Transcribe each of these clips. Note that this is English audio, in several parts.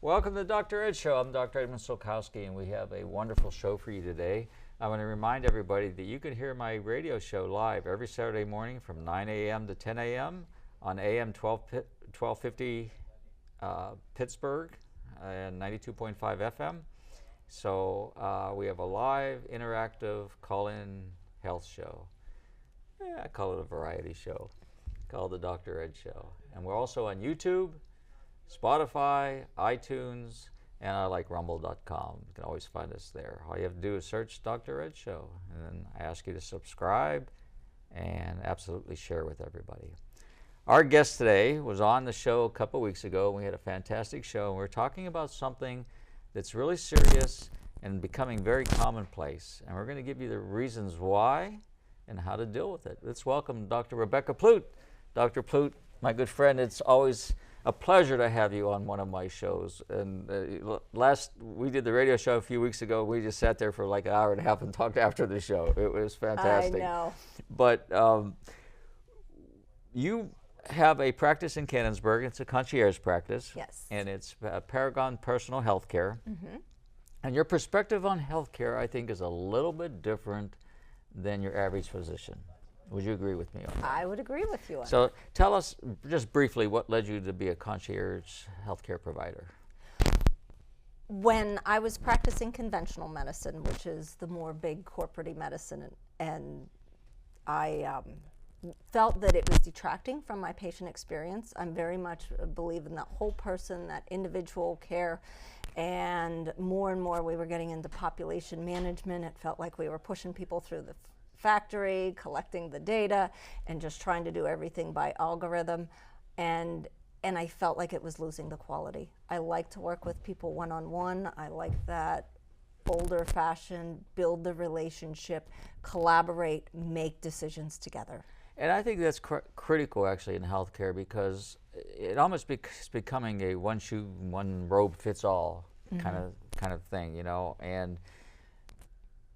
Welcome to the Dr. Ed Show. I'm Dr. Edmund Sulkowski, and we have a wonderful show for you today. I want to remind everybody that you can hear my radio show live every Saturday morning from 9 a.m. to 10 a.m. on AM 1250 Pittsburgh and 92.5 FM. So we have a live, interactive, call-in health show. I call it a variety show, called the Dr. Ed Show. And we're also on YouTube, Spotify, iTunes, and I like rumble.com. You can always find us there. All you have to do is search Dr. Ed Show, and then I ask you to subscribe and absolutely share with everybody. Our guest today was on the show a couple weeks ago. We had a fantastic show, and we were talking about something that's really serious and becoming very commonplace. And we're going to give you the reasons why and how to deal with it. Let's welcome Dr. Rebecca Plute. Dr. Plute, my good friend, it's always a pleasure to have you on one of my shows. And we did the radio show a few weeks ago. We just sat there for like an hour and a half and talked after the show. It was fantastic. I know. But you have a practice in Canonsburg. It's a concierge practice. Yes. And it's Paragon Personal Health Care. Mm-hmm. And your perspective on health care, I think, is a little bit different than your average physician. Would you agree with me on that? I would agree with you on So tell us just briefly what led you to be a concierge healthcare provider. When I was practicing conventional medicine, which is the more big corporate medicine, and I felt that it was detracting from my patient experience. I'm very much believe in that whole person, that individual care, and more we were getting into population management. It felt like we were pushing people through the factory, collecting the data, and just trying to do everything by algorithm, and I felt like it was losing the quality. I like to work with people one-on-one. I like that older fashioned, build the relationship, collaborate, make decisions together. And I think that's critical actually in healthcare, because it almost is becoming a one shoe, one robe fits all kind of thing, you know. And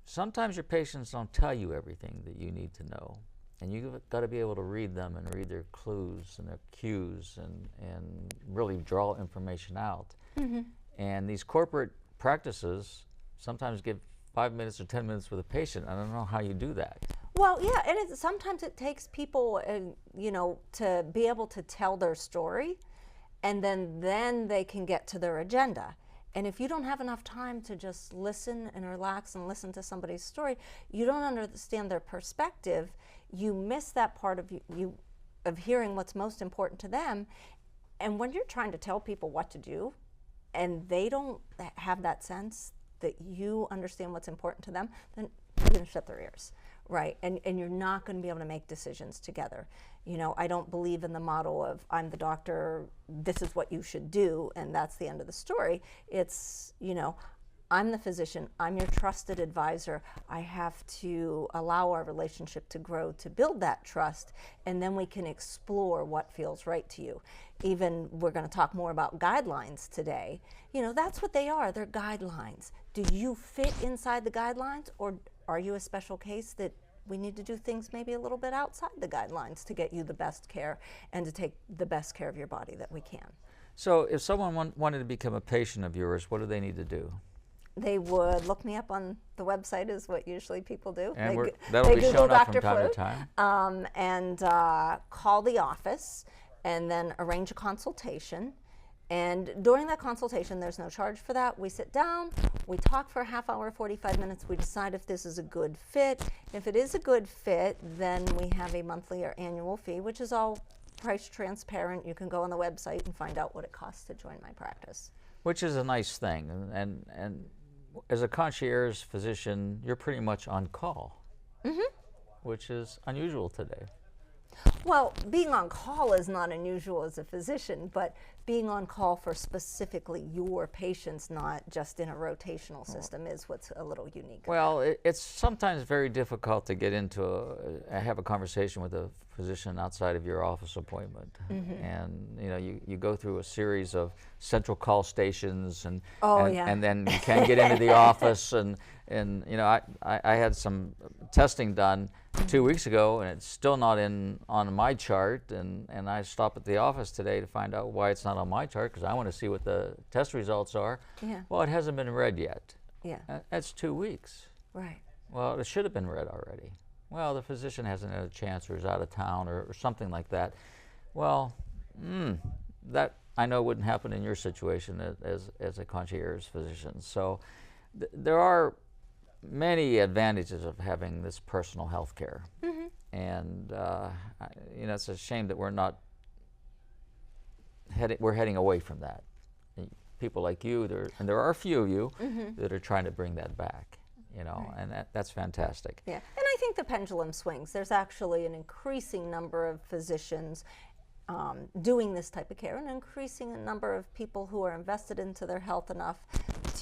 sometimes your patients don't tell you everything that you need to know, and you've got to be able to read them and read their clues and their cues and really draw information out. Mm-hmm. And these corporate practices sometimes give 5 minutes or 10 minutes with a patient. I don't know how you do that. Well, yeah, and sometimes it takes people, to be able to tell their story, and then they can get to their agenda. And if you don't have enough time to just listen and relax and listen to somebody's story, you don't understand their perspective. You miss that part of hearing what's most important to them. And when you're trying to tell people what to do, and they don't have that sense that you understand what's important to them, then you're going to shut their ears, right? And you're not going to be able to make decisions together. You know, I don't believe in the model of I'm the doctor, this is what you should do, and that's the end of the story. It's, I'm the physician, I'm your trusted advisor. I have to allow our relationship to grow, to build that trust, and then we can explore what feels right to you. Even we're going to talk more about guidelines today. That's what they are, they're guidelines. Do you fit inside the guidelines, or are you a special case that we need to do things maybe a little bit outside the guidelines to get you the best care and to take the best care of your body that we can? So if someone wanted to become a patient of yours, what do they need to do? They would look me up on the website, is what usually people do. And they that'll be Google shown up from Dr. time Plute, to time. And call the office and then arrange a consultation. And during that consultation, there's no charge for that. We sit down, we talk for a half hour, 45 minutes. We decide if this is a good fit. If it is a good fit, then we have a monthly or annual fee, which is all price transparent. You can go on the website and find out what it costs to join my practice. Which is a nice thing. And as a concierge physician, you're pretty much on call, which is unusual today. Well, being on call is not unusual as a physician, but being on call for specifically your patients, not just in a rotational system, is what's a little unique. Well, it's sometimes very difficult to get into have a conversation with a physician outside of your office appointment. And you go through a series of central call stations, and then you can't get into the office, and I had some testing done 2 weeks ago, and it's still not on my chart, and I stopped at the office today to find out why it's not not on my chart because I want to see what the test results are. Yeah. Well, it hasn't been read yet. Yeah. That's 2 weeks. Right. Well, it should have been read already. Well, the physician hasn't had a chance or is out of town or something like that. Well, that I know wouldn't happen in your situation as a concierge physician. So there are many advantages of having this personal health care. And you know, it's a shame that we're not heading away from that. People like you, and there are a few of you that are trying to bring that back. You know, and that's fantastic. Yeah, and I think the pendulum swings. There's actually an increasing number of physicians doing this type of care, and an increasing number of people who are invested into their health enough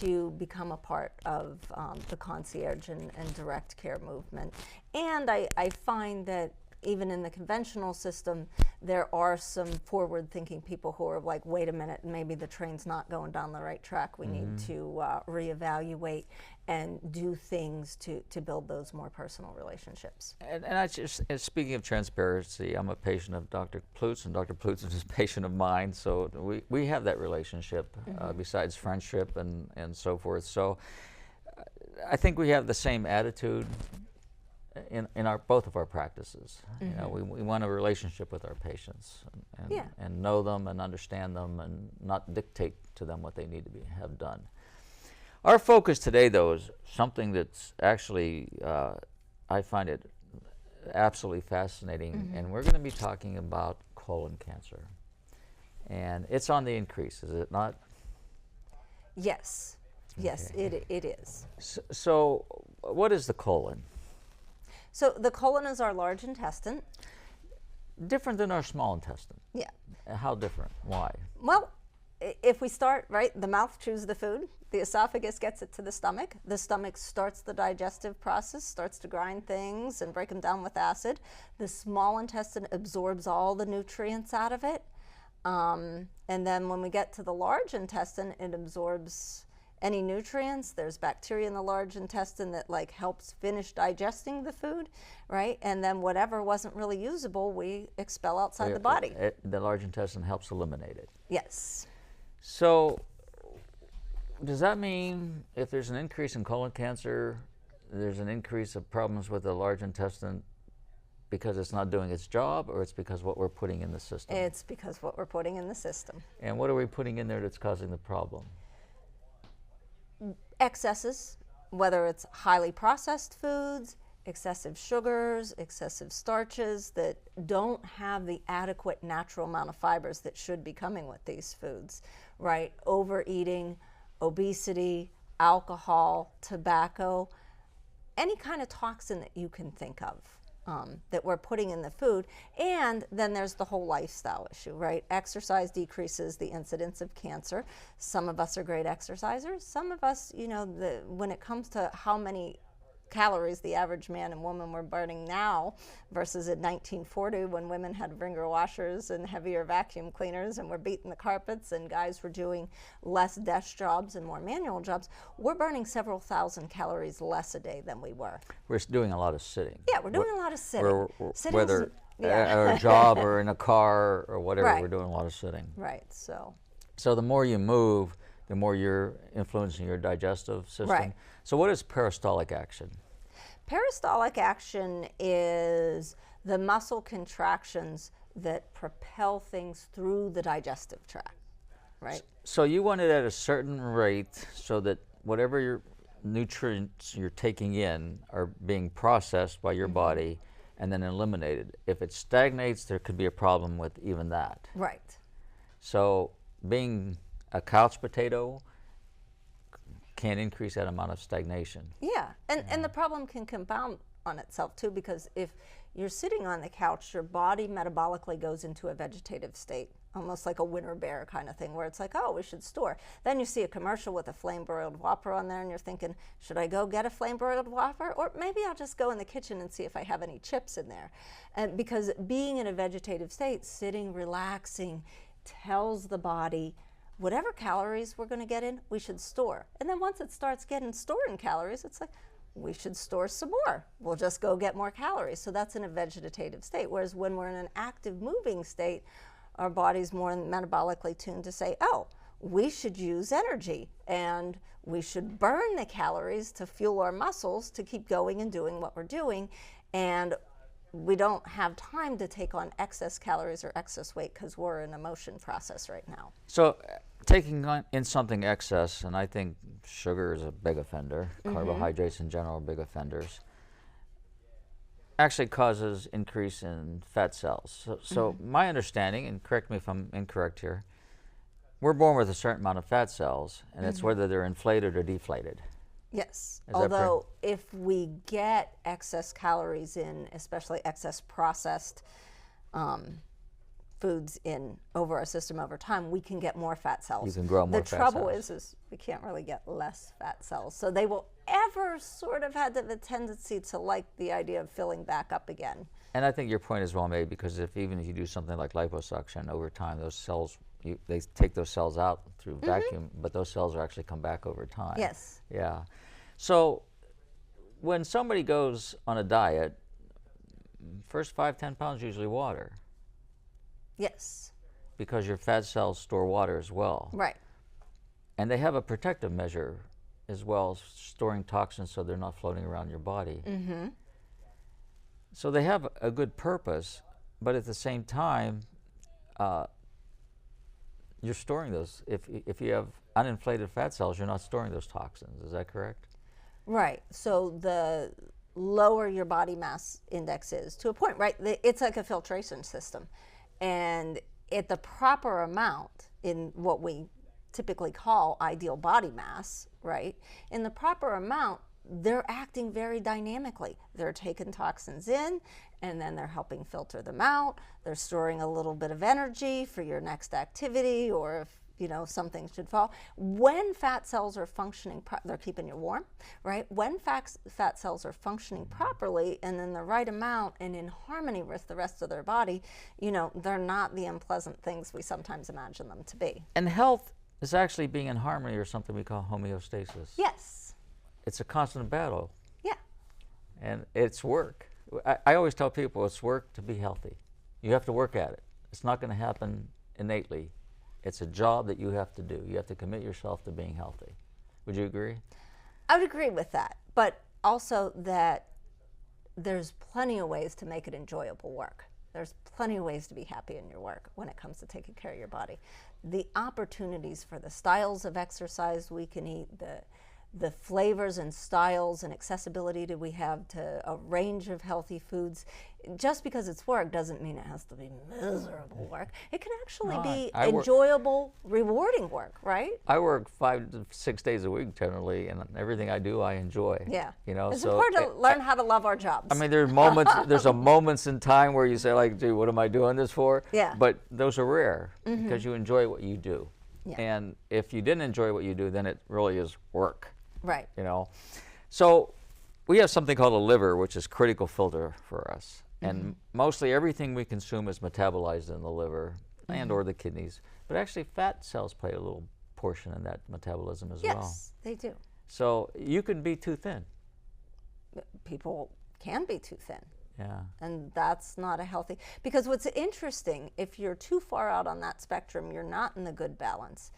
to become a part of the concierge and direct care movement. And I find that even in the conventional system, there are some forward-thinking people who are like, wait a minute, maybe the train's not going down the right track. We need to reevaluate and do things to build those more personal relationships. And I just, speaking of transparency, I'm a patient of Dr. Plute's, and Dr. Plute's is a patient of mine, so we have that relationship besides friendship and so forth. So I think we have the same attitude in both of our practices. You know, we want a relationship with our patients and know them and understand them and not dictate to them what they need to have done. Our focus today, though, is something that's actually, I find it absolutely fascinating, and we're going to be talking about colon cancer. And it's on the increase, is it not? Yes, yes, it is. So what is the colon? So the colon is our large intestine. Different than our small intestine. Yeah. How different? Why? Well, if we start, right, the mouth chews the food, the esophagus gets it to the stomach starts the digestive process, starts to grind things and break them down with acid. The small intestine absorbs all the nutrients out of it. And then when we get to the large intestine, it absorbs any nutrients. There's bacteria in the large intestine that like helps finish digesting the food, right? And then whatever wasn't really usable, we expel outside the body. The large intestine helps eliminate it. Yes. So does that mean if there's an increase in colon cancer, there's an increase of problems with the large intestine because it's not doing its job, or it's because what we're putting in the system? It's because what we're putting in the system. And what are we putting in there that's causing the problem? Excesses, whether it's highly processed foods, excessive sugars, excessive starches that don't have the adequate natural amount of fibers that should be coming with these foods, right? Overeating, obesity, alcohol, tobacco, any kind of toxin that you can think of that we're putting in the food. And then there's the whole lifestyle issue, right? Exercise decreases the incidence of cancer. Some of us are great exercisers. Some of us, you know, when it comes to how many calories the average man and woman were burning now versus in 1940 when women had wringer washers and heavier vacuum cleaners and were beating the carpets and guys were doing less desk jobs and more manual jobs, we're burning several thousand calories less a day than we were. We're doing a lot of sitting. Yeah, we're doing a lot of sitting. Whether at a job or in a car or whatever, Right. we're doing a lot of sitting. Right, so the more you move, the more you're influencing your digestive system. Right. So what is peristaltic action? peristaltic action is the muscle contractions that propel things through the digestive tract, right? So you want it at a certain rate so that whatever your nutrients you're taking in are being processed by your body and then eliminated. If it stagnates, there could be a problem with even that. Right. So being a couch potato can increase that amount of stagnation. Yeah, and the problem can compound on itself too, because if you're sitting on the couch, your body metabolically goes into a vegetative state, almost like a winter bear kind of thing, where it's like, oh, we should store. Then you see a commercial with a flame-broiled Whopper on there, and you're thinking, should I go get a flame-broiled Whopper? Or maybe I'll just go in the kitchen and see if I have any chips in there. And because being in a vegetative state, sitting, relaxing, tells the body, whatever calories we're going to get in, we should store. And then once it starts getting stored in calories, it's like, we should store some more. We'll just go get more calories. So that's in a vegetative state. Whereas when we're in an active moving state, our body's more metabolically tuned to say, oh, we should use energy and we should burn the calories to fuel our muscles to keep going and doing what we're doing. And we don't have time to take on excess calories or excess weight because we're in a motion process right now. So taking in something excess, and I think sugar is a big offender, carbohydrates in general are big offenders, actually causes increase in fat cells. So my understanding, and correct me if I'm incorrect here, we're born with a certain amount of fat cells, and it's whether they're inflated or deflated. Yes, Is although if we get excess calories in, especially excess processed foods in over our system over time, we can get more fat cells. You can grow more fat cells. The trouble is we can't really get less fat cells. So they will ever sort of have the tendency to like the idea of filling back up again. And I think your point is well made, because even if you do something like liposuction, over time those cells, they take those cells out through vacuum, but those cells will actually come back over time. Yes. Yeah. So when somebody goes on a diet, first 5-10 pounds usually water. Yes. Because your fat cells store water as well. Right. And they have a protective measure as well, storing toxins so they're not floating around your body. So they have a good purpose, but at the same time, you're storing those. If you have uninflated fat cells, you're not storing those toxins. Is that correct? Right. So the lower your body mass index is, to a point, right? It's like a filtration system. And at the proper amount, in what we typically call ideal body mass, right? In the proper amount, they're acting very dynamically. They're taking toxins in, and then they're helping filter them out. They're storing a little bit of energy for your next activity, or if something should fall. When fat cells are functioning, they're keeping you warm, right? When fat cells are functioning properly and in the right amount and in harmony with the rest of their body, they're not the unpleasant things we sometimes imagine them to be. And health is actually being in harmony, or something we call homeostasis. Yes. It's a constant battle. Yeah. And it's work. I always tell people it's work to be healthy. You have to work at it. It's not going to happen innately. It's a job that you have to do. You have to commit yourself to being healthy. Would you agree? I would agree with that, but also that there's plenty of ways to make it enjoyable work. There's plenty of ways to be happy in your work when it comes to taking care of your body. The opportunities for the styles of exercise we can eat, the flavors and styles and accessibility that we have to a range of healthy foods. Just because it's work doesn't mean it has to be miserable work. It can actually be enjoyable, rewarding work, right? I work 5 to 6 days a week generally, and everything I do I enjoy. Yeah. It's so important to learn how to love our jobs. I mean, there's moments in time where you say, like, gee, what am I doing this for? Yeah. But those are rare because you enjoy what you do. Yeah. And if you didn't enjoy what you do, then it really is work. Right. So we have something called a liver, which is critical filter for us. And mostly everything we consume is metabolized in the liver and or the kidneys. But actually fat cells play a little portion in that metabolism as well. Yes, they do. So you can be too thin. People can be too thin. Yeah. And that's not a healthy, because what's interesting, if you're too far out on that spectrum, you're not in the good balance.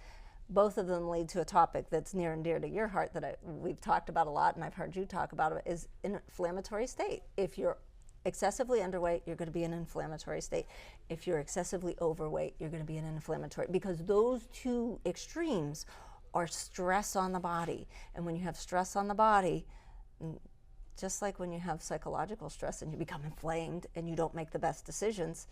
Both of them lead to a topic that's near and dear to your heart that we've talked about a lot, and I've heard you talk about it, is an inflammatory state. If you're excessively underweight, you're going to be in an inflammatory state. If you're excessively overweight, you're going to be in an inflammatory, because those two extremes are stress on the body. And when you have stress on the body, just like when you have psychological stress and you become inflamed and you don't make the best decisions,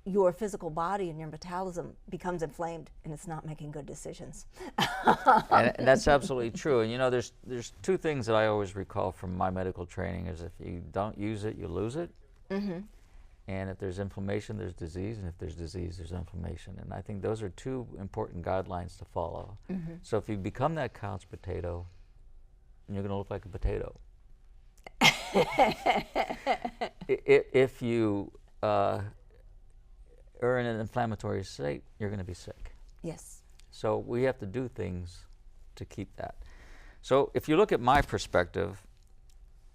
your physical body and your metabolism becomes inflamed and it's not making good decisions. and that's absolutely true. And there's two things that I always recall from my medical training is if you don't use it, you lose it. And if there's inflammation, there's disease. And if there's disease, there's inflammation. And I think those are two important guidelines to follow. So if you become that couch potato, you're going to look like a potato. If you are in an inflammatory state, you're going to be sick. Yes. So we have to do things to keep that. So if you look at my perspective,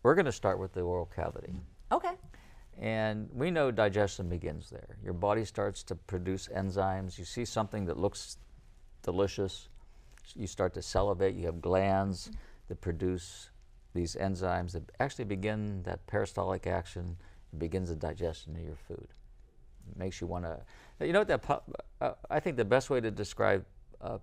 we're going to start with the oral cavity. Okay. And we know digestion begins there. Your body starts to produce enzymes. You see something that looks delicious, you start to salivate. You have glands that produce these enzymes that actually begin that peristaltic action. It begins the digestion of your food. It makes you want to, you know what, I think the best way to describe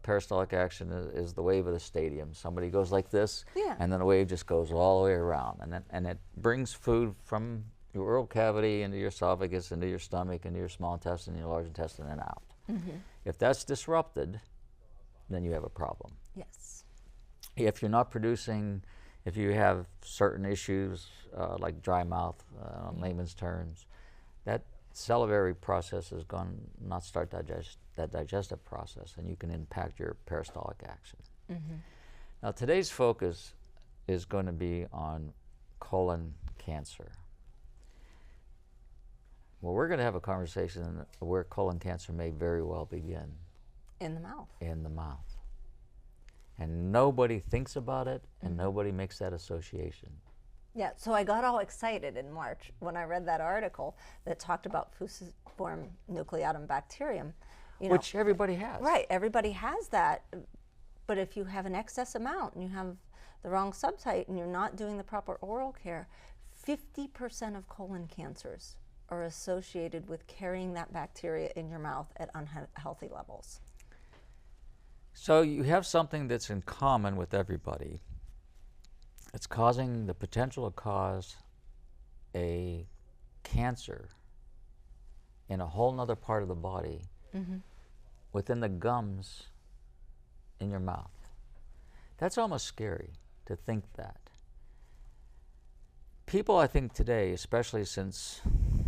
peristaltic action is the wave of the stadium. Somebody goes like this, and then the wave just goes all the way around, and it brings food from your oral cavity into your esophagus, into your stomach, into your small intestine, your large intestine, and out. If that's disrupted, then you have a problem. Yes. If you're not producing, if you have certain issues like dry mouth, on layman's terms, that salivary process is going to not start that digestive process, and you can impact your peristaltic action. Now, today's focus is going to be on colon cancer. Well, we're going to have a conversation where colon cancer may very well begin. In the mouth. In the mouth. And nobody thinks about it, and nobody makes that association. Yeah, so I got all excited in March when I read that article that talked about fusiform nucleatum bacterium. You know, which everybody has. Right, everybody has that. But if you have an excess amount and you have the wrong subtype and you're not doing the proper oral care, 50% of colon cancers are associated with carrying that bacteria in your mouth at unhealthy levels. So you have something that's in common with everybody. It's causing the potential to cause a cancer in a whole nother part of the body within the gums in your mouth. That's almost scary to think that. People, I think today, especially since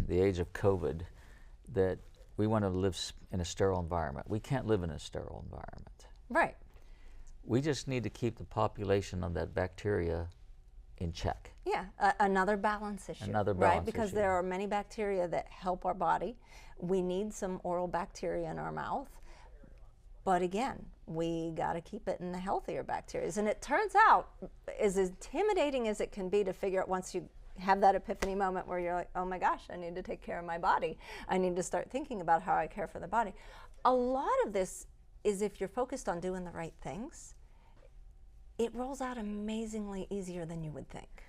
the age of COVID, that we want to live in a sterile environment. We can't live in a sterile environment. Right. We just need to keep the population of that bacteria in check. Yeah, another balance issue. Another balance right? Because issue. there are many bacteria that help our body. We need some oral bacteria in our mouth. But again, we got to keep it in the healthier bacteria. And it turns out, as intimidating as it can be to figure out once you have that epiphany moment where you're like, oh my gosh, I need to take care of my body. I need to start thinking about how I care for the body. A lot of this is if you're focused on doing the right things, it rolls out amazingly easier than you would think.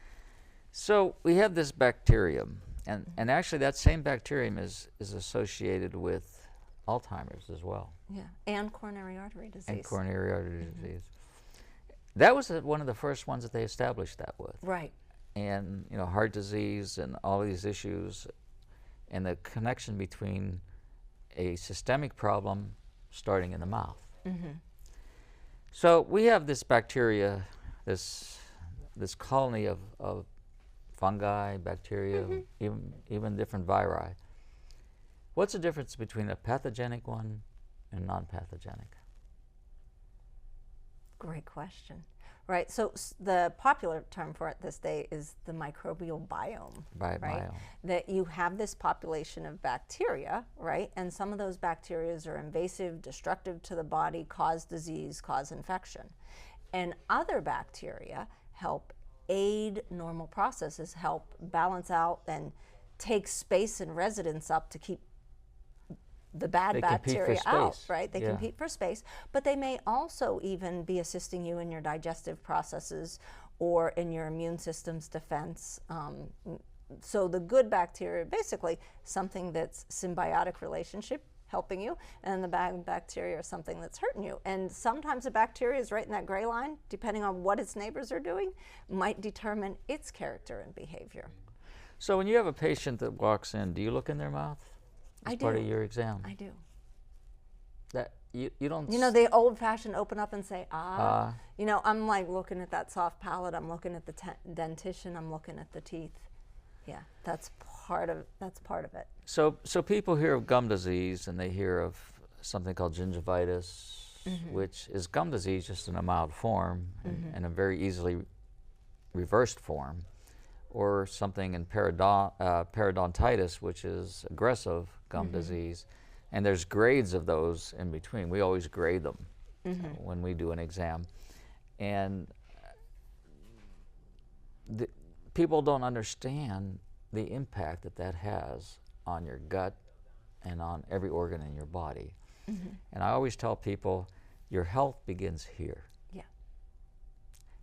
So we have this bacterium, and actually that same bacterium is associated with Alzheimer's as well. Yeah, and coronary artery disease. And coronary artery disease. That was one of the first ones that they established that with. Right. And you know, heart disease and all these issues, and the connection between a systemic problem starting in the mouth. So we have this bacteria, this colony of fungi, bacteria, even different viri. What's the difference between a pathogenic one and non-pathogenic? Great question. Right, so the popular term for it this day is the microbial biome, right? Biome. That you have this population of bacteria, right? And some of those bacteria are invasive, destructive to the body, cause disease, cause infection. And other bacteria help aid normal processes, help balance out and take space and residence up to keep the bad bacteria out, right? They compete for space, but they may also even be assisting you in your digestive processes or in your immune system's defense. So the good bacteria, basically something that's symbiotic relationship, helping you, and the bad bacteria are something that's hurting you. And sometimes the bacteria is right in that gray line, depending on what its neighbors are doing, might determine its character and behavior. So when you have a patient that walks in, do you look in their mouth? As part of your exam? I do. That you don't. You know, the old-fashioned open up and say, ah. You know, I'm like looking at that soft palate. I'm looking at the dentition. I'm looking at the teeth. Yeah, that's part of it. So people hear of gum disease and they hear of something called gingivitis, which is gum disease just in a mild form and a very easily reversed form, or something in periodontitis, which is aggressive gum disease, and there's grades of those in between. We always grade them when we do an exam, and people don't understand the impact that that has on your gut and on every organ in your body. And I always tell people, your health begins here. Yeah.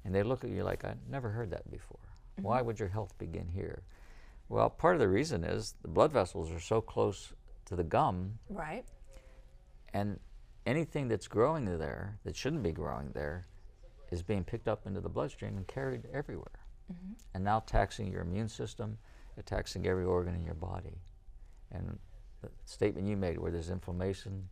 And they look at you like, I never heard that before. Why would your health begin here? Well, part of the reason is the blood vessels are so close to the gum. Right. And anything that's growing there that shouldn't be growing there is being picked up into the bloodstream and carried everywhere. And now taxing your immune system, taxing every organ in your body. And the statement you made, where there's inflammation,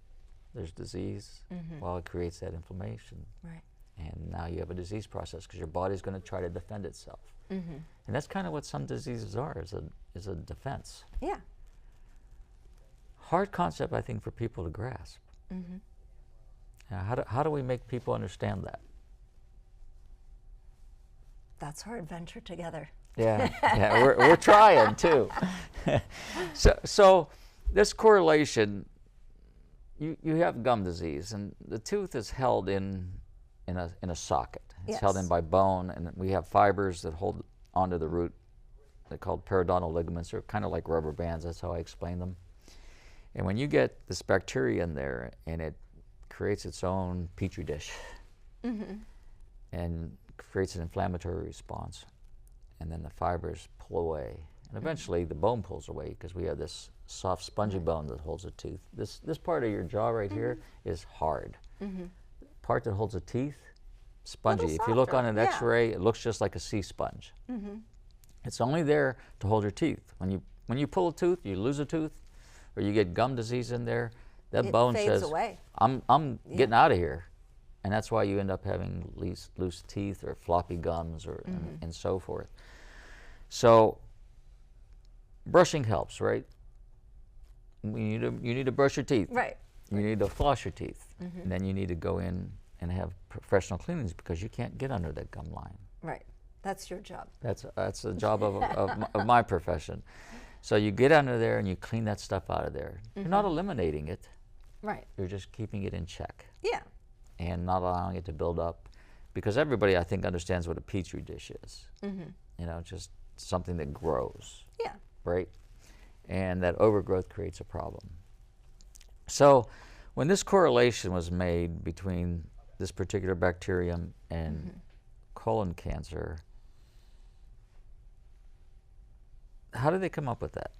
there's disease, well, it creates that inflammation. Right. And now you have a disease process because your body's going to try to defend itself. And that's kind of what some diseases are, is a defense. Yeah. Hard concept, I think, for people to grasp. Now, how do we make people understand that? That's our adventure together. Yeah, yeah, we're trying too. So this correlation, you have gum disease, and the tooth is held in a socket. It's held in by bone, and we have fibers that hold onto the root. They're called periodontal ligaments. They're kind of like rubber bands. That's how I explain them. And when you get this bacteria in there, and it creates its own petri dish, and creates an inflammatory response, and then the fibers pull away, and eventually the bone pulls away because we have this soft, spongy bone that holds a tooth. This part of your jaw right here is hard. The part that holds the teeth, spongy. If you look on an X-ray, it looks just like a sea sponge. It's only there to hold your teeth. When you pull a tooth, you lose a tooth, or you get gum disease in there, that bone fades says, away. I'm getting out of here. And that's why you end up having loose teeth or floppy gums or and so forth. So brushing helps, right? You need to brush your teeth. Right. You need to floss your teeth. And then you need to go in and have professional cleanings because you can't get under that gum line. Right. That's your job. That's the job of my profession. So you get under there and you clean that stuff out of there. You're not eliminating it. Right. You're just keeping it in check. Yeah. And not allowing it to build up, because everybody, I think, understands what a petri dish is. You know, just something that grows. Yeah. Right? And that overgrowth creates a problem. So when this correlation was made between this particular bacterium and colon cancer, how did they come up with that?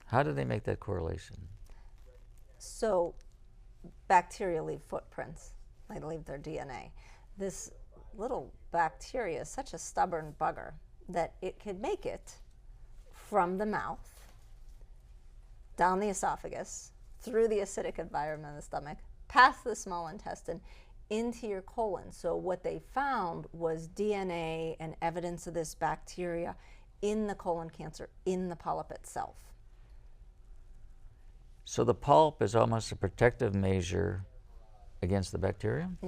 How did they make that correlation? So bacteria leave footprints. They leave their DNA. This little bacteria is such a stubborn bugger that it could make it from the mouth, down the esophagus, through the acidic environment of the stomach, past the small intestine, into your colon. So what they found was DNA and evidence of this bacteria in the colon cancer, in the polyp itself. So the polyp is almost a protective measure against the bacterium?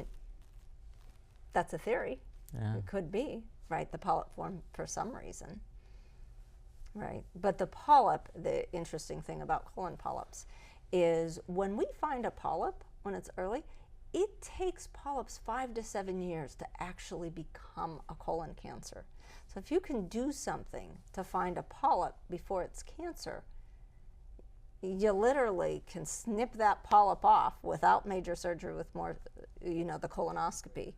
That's a theory. Yeah. It could be, right? The polyp formed for some reason, right? But the polyp, the interesting thing about colon polyps is when we find a polyp, when it's early, it takes polyps 5 to 7 years to actually become a colon cancer. So if you can do something to find a polyp before it's cancer, you literally can snip that polyp off without major surgery, with more, the colonoscopy,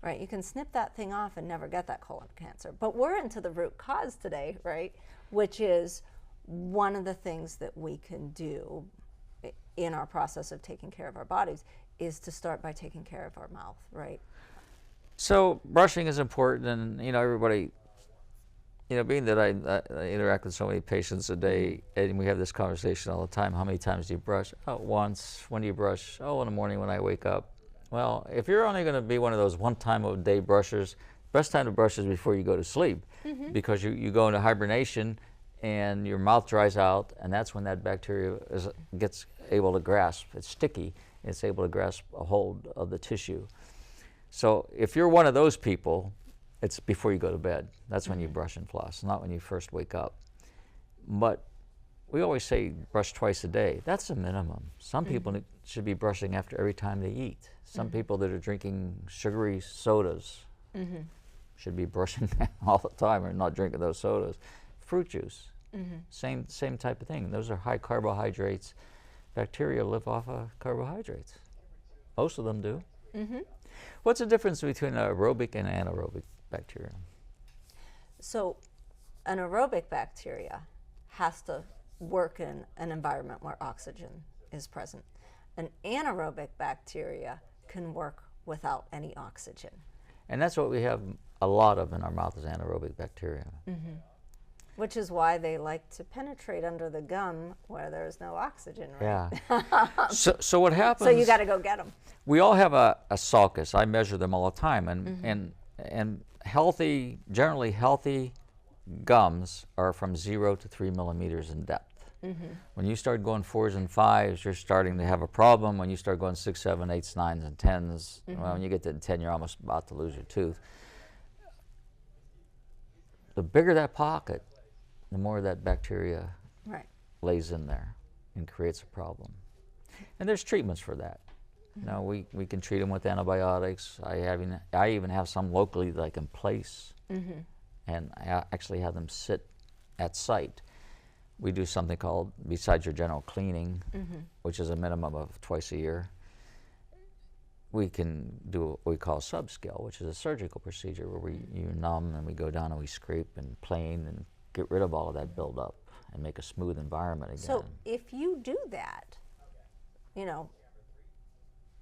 right? You can snip that thing off and never get that colon cancer. But we're into the root cause today, right? Which is one of the things that we can do in our process of taking care of our bodies is to start by taking care of our mouth, right? So brushing is important, and everybody, being that I interact with so many patients a day, and we have this conversation all the time, how many times do you brush? Oh, once. When do you brush? Oh, in the morning when I wake up. Well, if you're only going to be one of those one-time-a-day brushers, best time to brush is before you go to sleep, because you go into hibernation and your mouth dries out, and that's when that bacteria gets able to grasp. It's sticky. It's able to grasp a hold of the tissue. So if you're one of those people, it's before you go to bed. That's when you brush and floss, not when you first wake up. But we always say brush twice a day. That's a minimum. Some people should be brushing after every time they eat. Some people that are drinking sugary sodas should be brushing all the time or not drinking those sodas. fruit juice. Same type of thing. Those are high carbohydrates. Bacteria live off of carbohydrates. Most of them do. What's the difference between aerobic and anaerobic bacteria? So an aerobic bacteria has to work in an environment where oxygen is present. An anaerobic bacteria can work without any oxygen. And that's what we have a lot of in our mouth is anaerobic bacteria. Which is why they like to penetrate under the gum where there's no oxygen, right? Yeah. So what happens? So you got to go get them. We all have a sulcus. I measure them all the time, and healthy, generally healthy gums are from 0 to 3 millimeters in depth. When you start going 4s and 5s, you're starting to have a problem. When you start going 6, 7, 8s, 9s, and 10s, well, when you get to 10, you're almost about to lose your tooth. The bigger that pocket, the more that bacteria lays in there and creates a problem. And there's treatments for that. Now we can treat them with antibiotics. I even have some locally that I can place, and I actually have them sit at site. We do something called, besides your general cleaning, which is a minimum of twice a year, we can do what we call subscale, which is a surgical procedure where you numb and we go down and we scrape and plane and get rid of all of that buildup and make a smooth environment again. So if you do that, you know,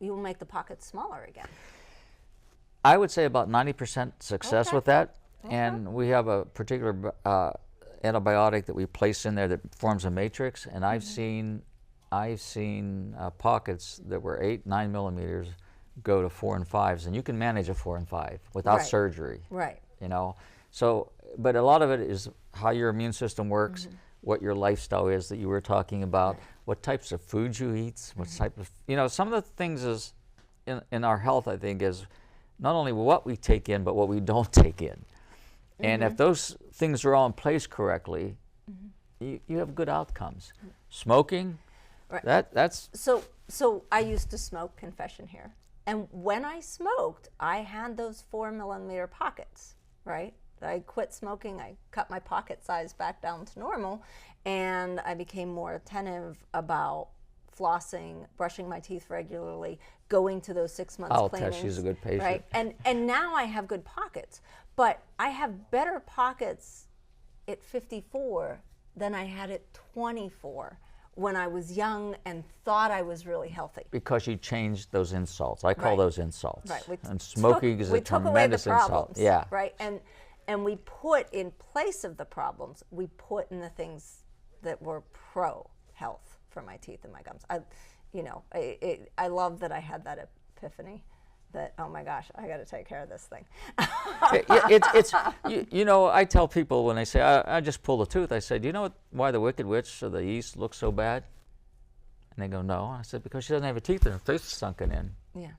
you will make the pockets smaller again. I would say about 90% success with that. And we have a particular antibiotic that we place in there that forms a matrix, and I've seen pockets that were 8, 9 millimeters go to 4 and 5s, and you can manage a 4 and 5 without surgery. Right. You know, so but a lot of it is how your immune system works, what your lifestyle is that you were talking about, what types of foods you eat, what type of, you know, some of the things is in our health, I think, is not only what we take in, but what we don't take in. And if those things are all in place correctly, you have good outcomes. Smoking, that's... So I used to smoke, confession here. And when I smoked, I had those 4 millimeter pockets, right? I quit smoking, I cut my pocket size back down to normal, and I became more attentive about flossing, brushing my teeth regularly, going to those 6 months cleanings. I'll tell she's a good patient. Right? And now I have good pockets, but I have better pockets at 54 than I had at 24 when I was young and thought I was really healthy. Because you changed those insults. I call those insults. Right. And smoking is a tremendous insult. Yeah. Right. And we put in place of the problems, we put in the things that were pro-health for my teeth and my gums. I love that I had that epiphany that, oh my gosh, I got to take care of this thing. You know, I tell people when they say, I just pulled a tooth, I say, do you know why the Wicked Witch of the East looks so bad? And they go, no. I said, because she doesn't have her teeth and her face is sunken in. Yeah.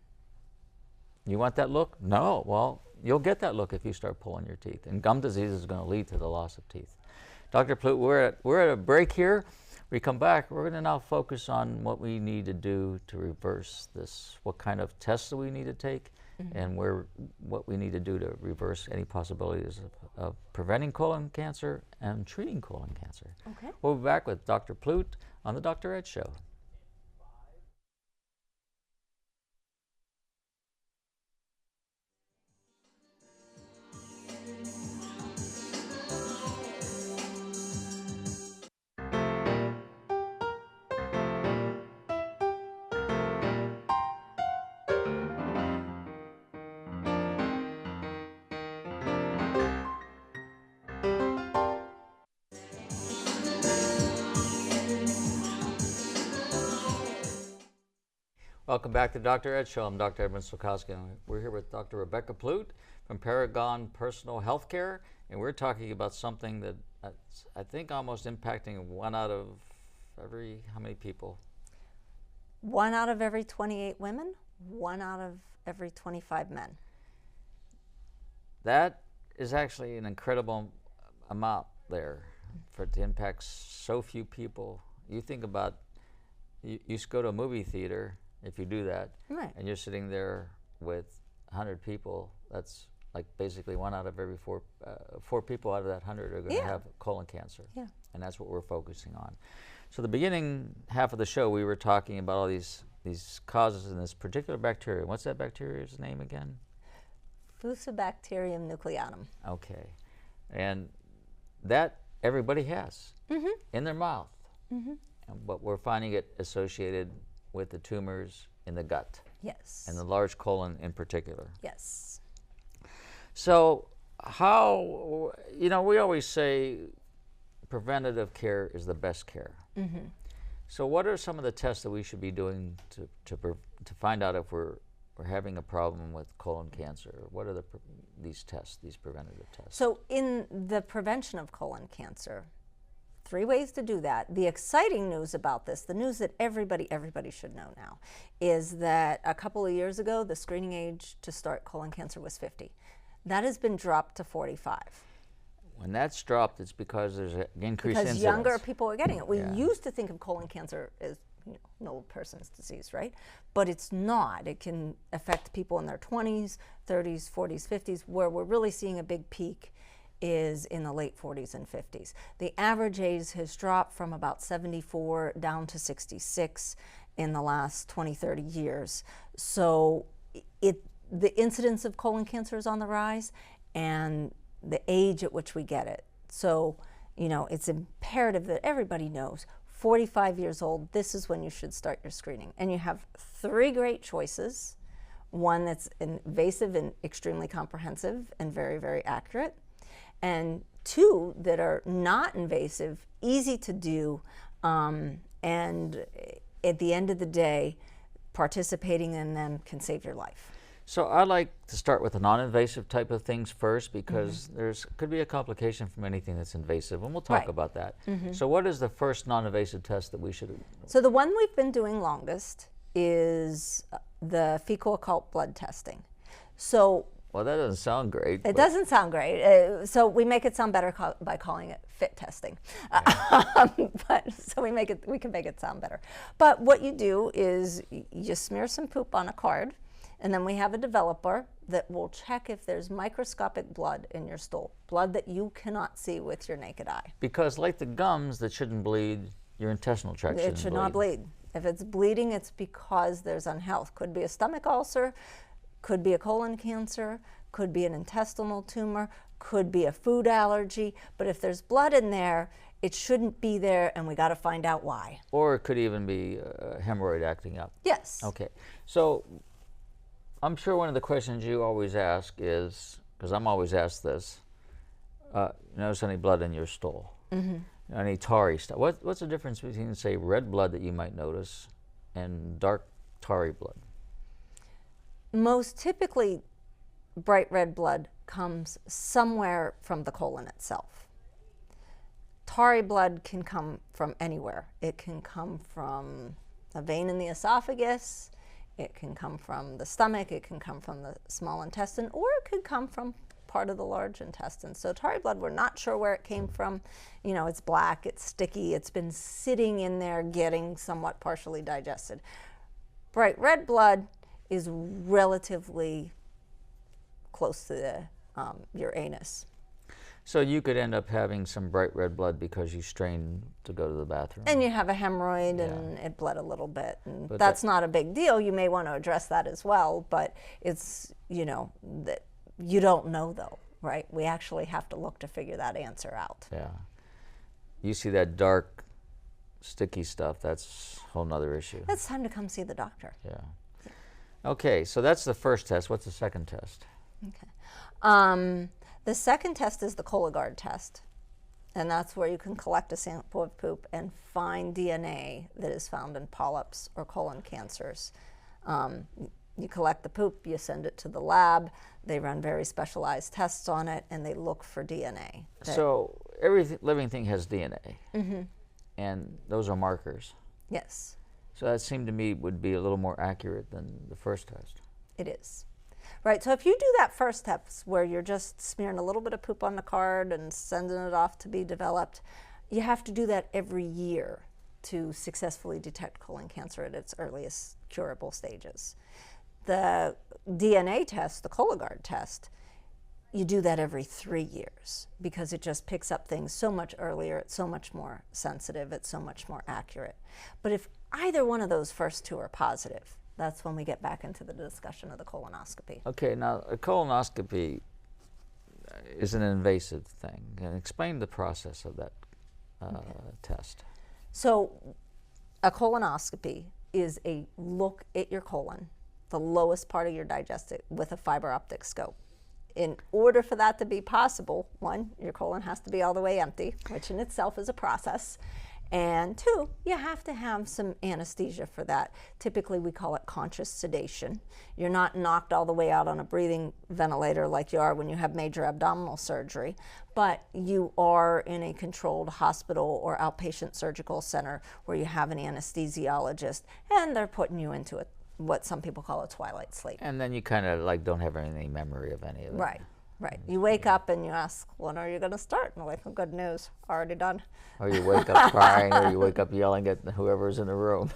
You want that look? No. Well, you'll get that look if you start pulling your teeth. And gum disease is going to lead to the loss of teeth. Dr. Plute, we're at a break here. We come back, we're going to now focus on what we need to do to reverse this, what kind of tests do we need to take, and what we need to do to reverse any possibilities of preventing colon cancer and treating colon cancer. Okay. We'll be back with Dr. Plute on the Dr. Ed Show. Welcome back to Dr. Ed Show. I'm Dr. Edmund Sulkowski, and we're here with Dr. Rebecca Plute from Paragon Personal Healthcare, and we're talking about something that's, I think, almost impacting 1 out of every, how many people? 1 out of every 28 women, 1 out of every 25 men. That is actually an incredible amount there for it to impact so few people. You think about, you used to go to a movie theater. If you do that, and you're sitting there with 100 people, that's like basically 1 out of every 4 people out of that 100 are going to Yeah. have colon cancer. Yeah. And that's what we're focusing on. So the beginning half of the show, we were talking about all these causes in this particular bacteria. What's that bacteria's name again? Fusobacterium nucleatum. Okay. And that everybody has in their mouth. But we're finding it associated with the tumors in the gut. Yes. And the large colon in particular. Yes. So how, we always say preventative care is the best care. So what are some of the tests that we should be doing to find out if we're having a problem with colon cancer? What are these tests, these preventative tests? So in the prevention of colon cancer, 3 ways to do that. The exciting news about this, the news that everybody should know now, is that a couple of years ago, the screening age to start colon cancer was 50. That has been dropped to 45. When that's dropped, it's because there's an increased Because incidence. younger people are getting it. We Yeah. used to think of colon cancer as an old person's disease, right? But it's not. It can affect people in their 20s, 30s, 40s, 50s. Where we're really seeing a big peak is in the late 40s and 50s. The average age has dropped from about 74 down to 66 in the last 20, 30 years. So the incidence of colon cancer is on the rise, and the age at which we get it. So, it's imperative that everybody knows 45 years old, this is when you should start your screening. And you have 3 great choices. One that's invasive and extremely comprehensive and very, very accurate. And 2 that are not invasive, easy to do, and at the end of the day, participating in them can save your life. So I like to start with the non-invasive type of things first, because could be a complication from anything that's invasive, and we'll talk about that. So what is the first non-invasive test that we should? So the one we've been doing longest is the fecal occult blood testing. So Well, that doesn't sound great. it doesn't sound great. So we make it sound better by calling it fit testing. But so we can make it sound better. But what you do is you smear some poop on a card, and then we have a developer that will check if there's microscopic blood in your stool, blood that you cannot see with your naked eye. Because like the gums that shouldn't bleed, your intestinal tract shouldn't It should not bleed. If it's bleeding, it's because there's unhealth. Could be a stomach ulcer, could be a colon cancer, could be an intestinal tumor, could be a food allergy. But if there's blood in there, it shouldn't be there, and we got to find out why. Or it could even be a hemorrhoid acting up. Yes. Okay. So I'm sure one of the questions you always ask is, because I'm always asked this, notice any blood in your stool? Any tarry stuff? What's the difference between, say, red blood that you might notice and dark tarry blood? Most typically, bright red blood comes somewhere from the colon itself. Tarry blood can come from anywhere. It can come from a vein in the esophagus, it can come from the stomach, it can come from the small intestine, or it could come from part of the large intestine. So tarry blood, we're not sure where it came from. It's black, it's sticky, it's been sitting in there getting somewhat partially digested. Bright red blood is relatively close to your anus. So you could end up having some bright red blood because you strained to go to the bathroom. And you have a hemorrhoid and it bled a little bit. And But that's not a big deal. You may want to address that as well, but it's, that you don't know though, right? We actually have to look to figure that answer out. Yeah. You see that dark, sticky stuff, that's a whole nother issue. It's time to come see the doctor. Yeah. Okay, so that's the first test. What's the second test? Okay. The second test is the Cologuard test, and that's where you can collect a sample of poop and find DNA that is found in polyps or colon cancers. You collect the poop, you send it to the lab, they run very specialized tests on it, and they look for DNA. So every living thing has DNA, and those are markers. Yes, So that seemed to me would be a little more accurate than the first test. it is. Right, so if you do that first test where you're just smearing a little bit of poop on the card and sending it off to be developed, you have to do that every year to successfully detect colon cancer at its earliest curable stages. The DNA test, the Cologuard test, you do that every 3 years because it just picks up things so much earlier. It's so much more sensitive. It's so much more accurate. But if either one of those first two are positive, that's when we get back into the discussion of the colonoscopy. Okay, now a colonoscopy is an invasive thing. And explain the process of that test. So a colonoscopy is a look at your colon, the lowest part of your digestive, with a fiber optic scope. In order for that to be possible, one, your colon has to be all the way empty, which in itself is a process. And two, you have to have some anesthesia for that. Typically, we call it conscious sedation. You're not knocked all the way out on a breathing ventilator like you are when you have major abdominal surgery, but you are in a controlled hospital or outpatient surgical center where you have an anesthesiologist, and they're putting you into what some people call a twilight sleep. And then you kind of like don't have any memory of any of it. Right. Right. You wake up and you ask, when are you going to start? And I'm like, oh, good news, already done. Or you wake up crying, or you wake up yelling at whoever's in the room.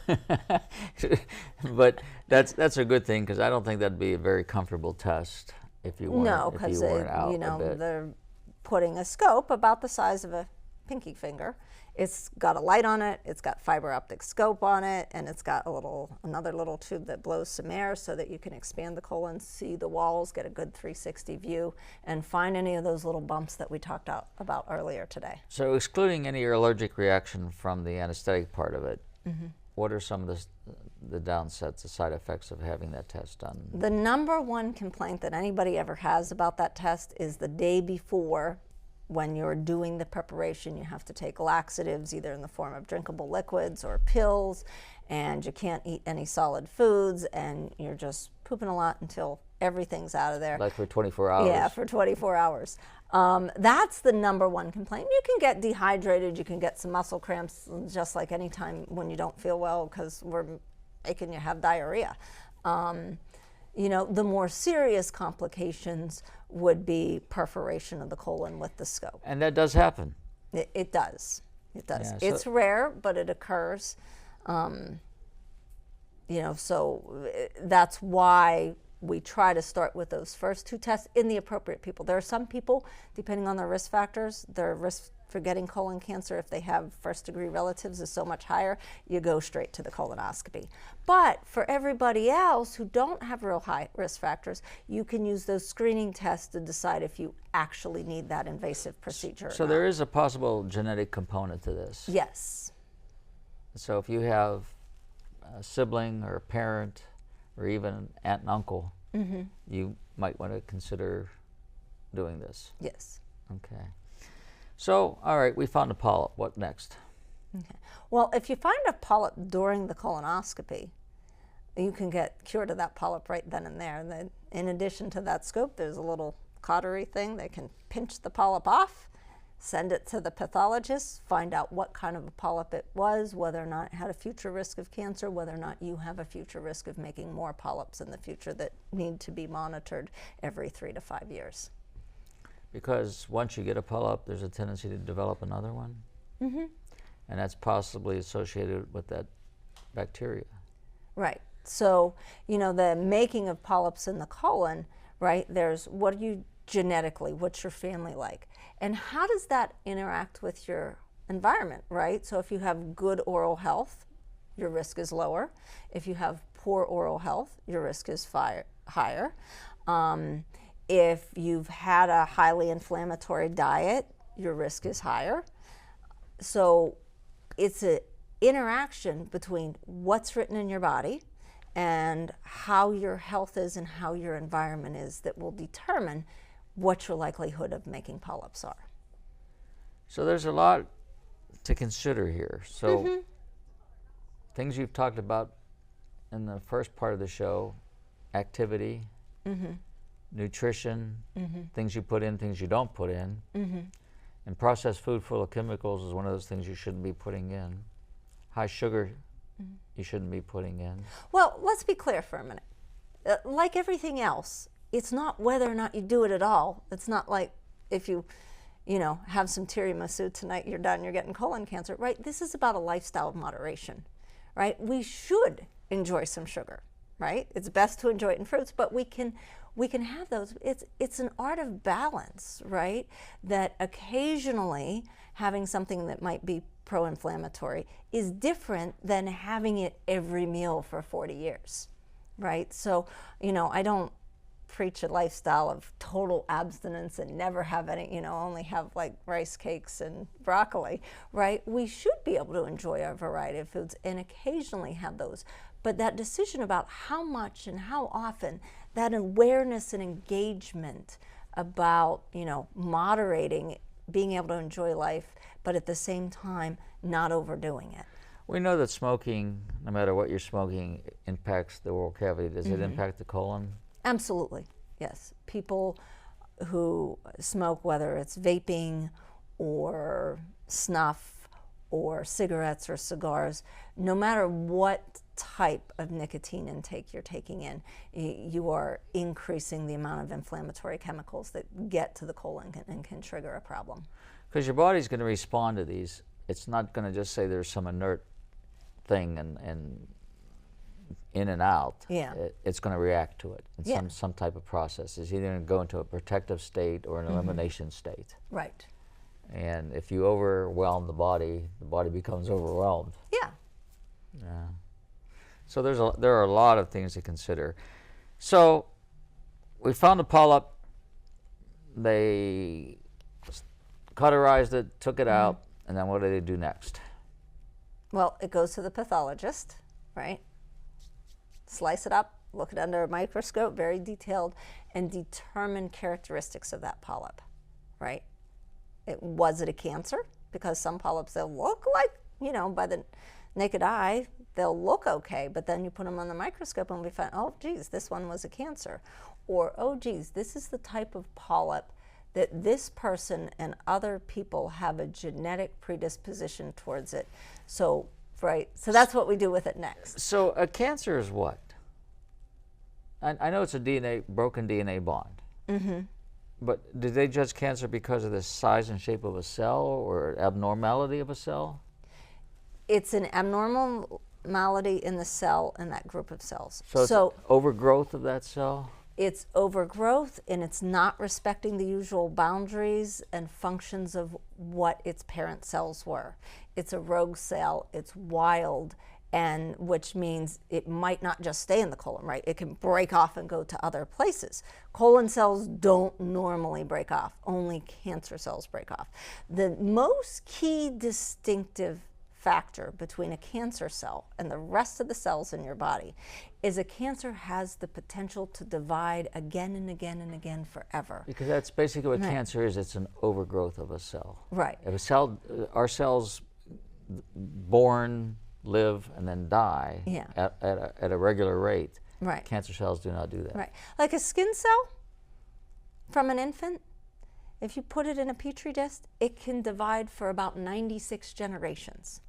But that's a good thing, because I don't think that'd be a very comfortable test if you weren't, no, because they're putting a scope about the size of a pinky finger. It's got a light on it, it's got fiber optic scope on it, and it's got another little tube that blows some air so that you can expand the colon, see the walls, get a good 360 view, and find any of those little bumps that we talked about earlier today. So excluding any allergic reaction from the anesthetic part of it, what are some of the downsets, the side effects of having that test done? The number one complaint that anybody ever has about that test is the day before. When you're doing the preparation, you have to take laxatives, either in the form of drinkable liquids or pills, and you can't eat any solid foods, and you're just pooping a lot until everything's out of there. Like for 24 hours? Yeah, for 24 hours. That's the number one complaint. You can get dehydrated, you can get some muscle cramps, just like any time when you don't feel well, because we're making you have diarrhea. The more serious complications would be perforation of the colon with the scope. And that does happen? It does. It does. Yeah, it's rare, but it occurs. So that's why we try to start with those first two tests in the appropriate people. There are some people, depending on their risk factors, their risk for getting colon cancer, if they have first-degree relatives, is so much higher, you go straight to the colonoscopy. But for everybody else who don't have real high risk factors, you can use those screening tests to decide if you actually need that invasive procedure. So there is a possible genetic component to this? Yes. So if you have a sibling or a parent or even an aunt and uncle, you might want to consider doing this? Yes. Okay. So, all right, we found a polyp. What next? Okay. Well, if you find a polyp during the colonoscopy, you can get cured of that polyp right then and there. And then, in addition to that scope, there's a little cautery thing. They can pinch the polyp off, send it to the pathologist, find out what kind of a polyp it was, whether or not it had a future risk of cancer, whether or not you have a future risk of making more polyps in the future that need to be monitored every 3 to 5 years. Because once you get a polyp, there's a tendency to develop another one? And that's possibly associated with that bacteria. Right. So, the making of polyps in the colon, right, there's what are you genetically, what's your family like? And how does that interact with your environment, right? So if you have good oral health, your risk is lower. If you have poor oral health, your risk is higher. If you've had a highly inflammatory diet, your risk is higher. So it's an interaction between what's written in your body and how your health is and how your environment is that will determine what your likelihood of making polyps are. So there's a lot to consider here. So things you've talked about in the first part of the show, activity, nutrition, things you put in, things you don't put in. And processed food full of chemicals is one of those things you shouldn't be putting in. High sugar, you shouldn't be putting in. Well, let's be clear for a minute. Like everything else, it's not whether or not you do it at all. It's not like if you have some tiramisu tonight, you're done, you're getting colon cancer, right? This is about a lifestyle of moderation, right? We should enjoy some sugar, right? It's best to enjoy it in fruits, but we can we can have those. It's an art of balance, right? That occasionally having something that might be pro-inflammatory is different than having it every meal for 40 years, right? So, I don't preach a lifestyle of total abstinence and never have any, only have like rice cakes and broccoli, right? We should be able to enjoy a variety of foods and occasionally have those. But that decision about how much and how often, that awareness and engagement about, moderating, being able to enjoy life, but at the same time, not overdoing it. We know that smoking, no matter what you're smoking, impacts the oral cavity. Does it impact the colon? Absolutely, yes. People who smoke, whether it's vaping or snuff or cigarettes or cigars, no matter what type of nicotine intake you're taking in, you are increasing the amount of inflammatory chemicals that get to the colon and can trigger a problem. Because your body's going to respond to these. It's not going to just say there's some inert thing and in and out. Yeah. It's going to react to it in some type of process. It's either going to go into a protective state or an elimination state. Right. And if you overwhelm the body becomes overwhelmed. Yeah. Yeah. So there are a lot of things to consider. So we found a polyp. They cauterized it, took it out, and then what do they do next? Well, it goes to the pathologist, right? Slice it up, look it under a microscope, very detailed, and determine characteristics of that polyp, right? Was it a cancer? Because some polyps, they'll look like, by the naked eye, they'll look okay, but then you put them on the microscope and we find, oh, geez, this one was a cancer. Or, oh, geez, this is the type of polyp that this person and other people have a genetic predisposition towards it. So, right, so that's what we do with it next. So a cancer is what? I know it's a broken DNA bond. Mm-hmm. But did they judge cancer because of the size and shape of a cell or abnormality of a cell? It's an abnormality in the cell in that group of cells. So it's overgrowth of that cell? It's overgrowth, and it's not respecting the usual boundaries and functions of what its parent cells were. It's a rogue cell, it's wild, and which means it might not just stay in the colon, right? It can break off and go to other places. Colon cells don't normally break off, only cancer cells break off. The most key distinctive factor between a cancer cell and the rest of the cells in your body is a cancer has the potential to divide again and again and again forever. Because that's basically what cancer is. It's an overgrowth of a cell. Right. If a cell, our cells born, live, and then die at a regular rate. Right. Cancer cells do not do that. Right. Like a skin cell from an infant, if you put it in a petri dish, it can divide for about 96 generations.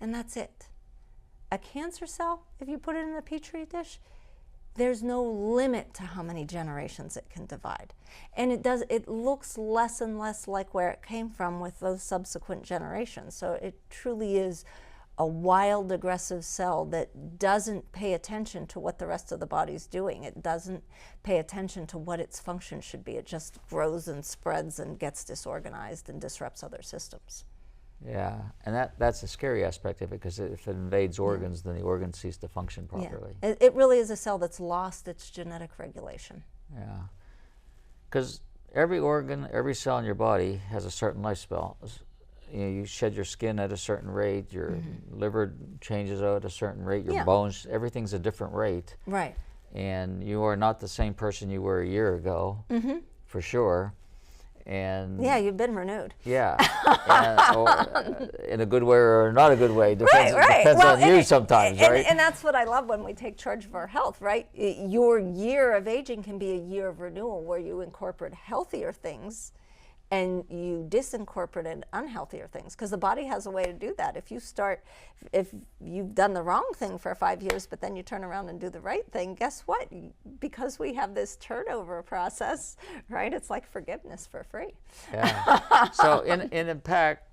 And that's it. A cancer cell, if you put it in a petri dish, there's no limit to how many generations it can divide. And it looks less and less like where it came from with those subsequent generations. So it truly is a wild, aggressive cell that doesn't pay attention to what the rest of the body's doing. It doesn't pay attention to what its function should be. It just grows and spreads and gets disorganized and disrupts other systems. Yeah, and that's a scary aspect of it, because if it invades organs, then the organs cease to function properly. Yeah. It really is a cell that's lost its genetic regulation. Yeah, because every organ, every cell in your body has a certain lifespan. You shed your skin at a certain rate, your liver changes out at a certain rate, your bones, everything's a different rate. Right. And you are not the same person you were a year ago, for sure. And yeah, you've been renewed. Yeah, or in a good way or not a good way, depends well, on you sometimes, right? And that's what I love when we take charge of our health, right? Your year of aging can be a year of renewal where you incorporate healthier things and you disincorporate unhealthier things, because the body has a way to do that. If you've done the wrong thing for 5 years, but then you turn around and do the right thing, guess what? Because we have this turnover process, right? It's like forgiveness for free. Yeah. So in fact,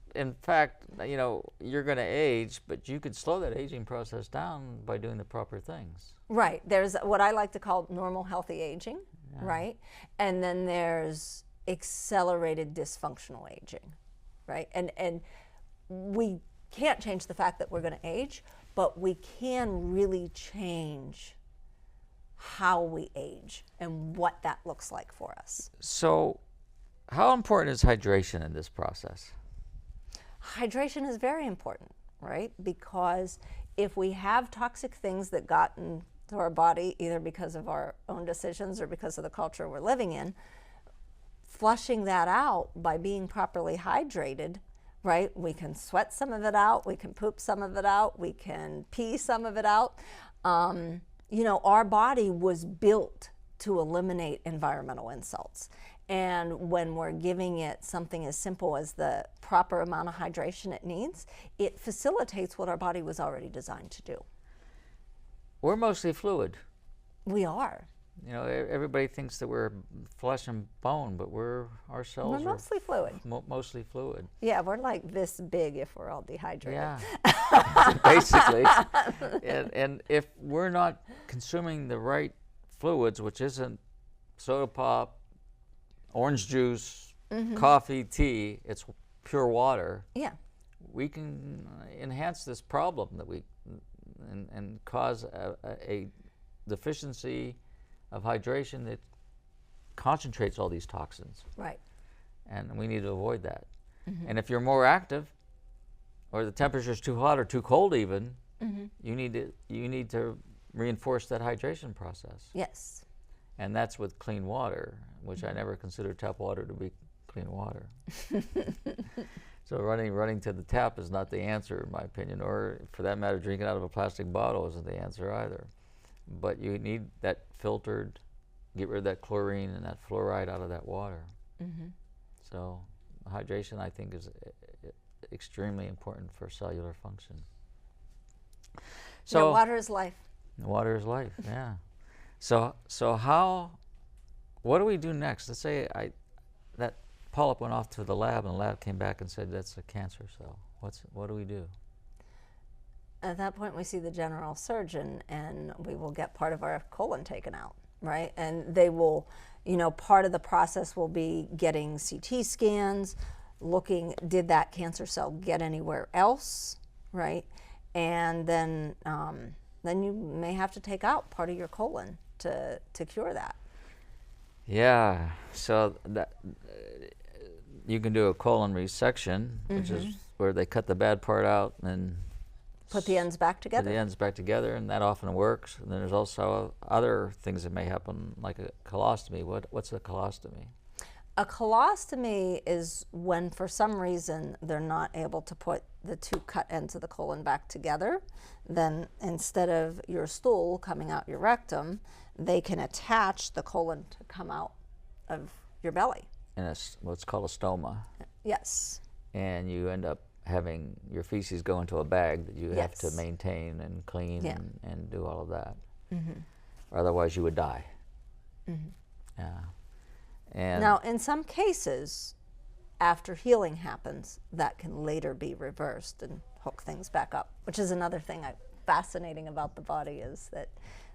you're going to age, but you could slow that aging process down by doing the proper things. Right. There's what I like to call normal healthy aging, right? And then there's accelerated dysfunctional aging, right? And we can't change the fact that we're going to age, but we can really change how we age and what that looks like for us. So how important is hydration in this process? Hydration is very important, right? Because if we have toxic things that got into our body, either because of our own decisions or because of the culture we're living in, flushing that out by being properly hydrated, right? We can sweat some of it out, we can poop some of it out, we can pee some of it out. You know, our body was built to eliminate environmental insults. And when we're giving it something as simple as the proper amount of hydration it needs, it facilitates what our body was already designed to do. We're mostly fluid. We are. You know, everybody thinks that we're flesh and bone, but our cells We're mostly fluid. Mostly fluid. Yeah, we're like this big if we're all dehydrated. Yeah, basically. And if we're not consuming the right fluids, which isn't soda pop, orange juice, coffee, tea, it's pure water. Yeah. We can enhance this problem that and cause a deficiency of hydration that concentrates all these toxins. Right. And we need to avoid that. And if you're more active, or the temperature's too hot or too cold even, you need to reinforce that hydration process. Yes. And that's with clean water, which I never consider tap water to be clean water. So running to the tap is not the answer, in my opinion, or for that matter, drinking out of a plastic bottle isn't the answer either. But you need that filtered, get rid of that chlorine and that fluoride out of that water. So hydration, I think, is extremely important for cellular function. So yeah, water is life. Water is life, yeah. So what do we do next? Let's say that polyp went off to the lab and the lab came back and said that's a cancer cell. What do we do? At that point, we see the general surgeon and we will get part of our colon taken out, right? And they will, you know, part of the process will be getting CT scans, looking, did that cancer cell get anywhere else, right? And then you may have to take out part of your colon to cure that. Yeah, so that you can do a colon resection, which is where they cut the bad part out and put the ends back together. Put the ends back together, and that often works. And then there's also other things that may happen, like a colostomy. What's a colostomy? A colostomy is when, for some reason, they're not able to put the two cut ends of the colon back together. Then instead of your stool coming out your rectum, they can attach the colon to come out of your belly. And it's what's called a stoma. Yes. And you end up having your feces go into a bag that you have to maintain and clean and do all of that. Or otherwise you would die. Yeah. And now, in some cases, after healing happens, that can later be reversed and hook things back up, which is another thing fascinating about the body, is that